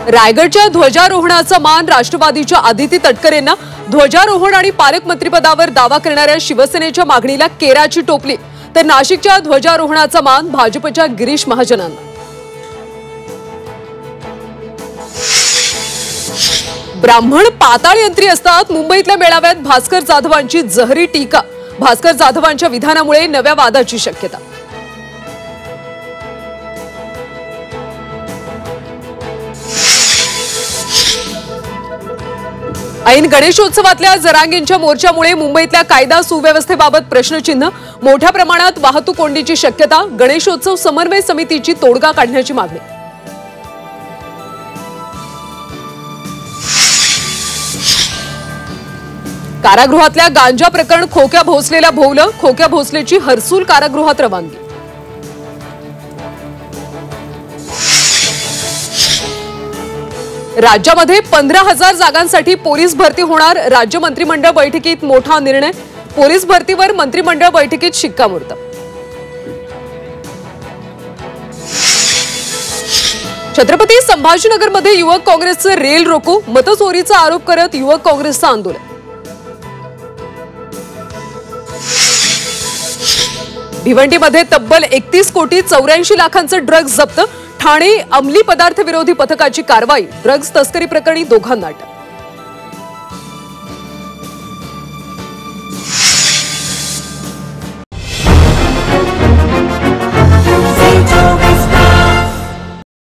रायगडच्या ध्वजारोहणाचा मान राष्ट्रवादीच्या आदिती तटकरेंना। ध्वजारोहण आणि पालकमंत्रीपदावर दावा करणाऱ्या शिवसेनेच्या मागणीला केराची टोपली, तर नाशिकच्या ध्वजारोहणाचा मान भाजपच्या गिरीश महाजनांना। ब्राह्मण पाताळ यंत्री असतात। मुंबईतल्या मेळाव्यात भास्कर जाधवांची जहरी टीका। भास्कर जाधवांच्या विधानामुळे नव्या वादाची शक्यता। ऐन गणेशोत्सवातल्या जरांगींच्या मोर्चामुळे मुंबईतल्या कायदा सुव्यवस्थेबाबत प्रश्नचिन्ह। मोठ्या प्रमाणात वाहतूक कोंडीची शक्यता। गणेशोत्सव समन्वय समितीची तोडगा काढण्याची मागणी। कारागृहातल्या गांजा प्रकरण खोक्या भोसलेला भोवलं। खोक्या भोसलेची हर्सूल कारागृहात रवानगी। राज्यामध्ये 15,000 जागांसाठी पोलीस भरती होणार। राज्य मंत्रिमंडळ बैठकीत मोठा निर्णय। पोलीस भरतीवर मंत्रिमंडळ बैठकीत शिक्कामोर्तब। छत्रपती संभाजीनगरमध्ये युवक काँग्रेसचे रेल रोको। मतचोरीचा आरोप करत युवक काँग्रेसचं आंदोलन। भिवंडीमध्ये तब्बल 31 कोटी 84 लाखांचं ड्रग्ज जप्त। ठाणे अंमली पदार्थ विरोधी पथकाची कारवाई। ड्रग्ज तस्करी प्रकरणी दोघांना अटक।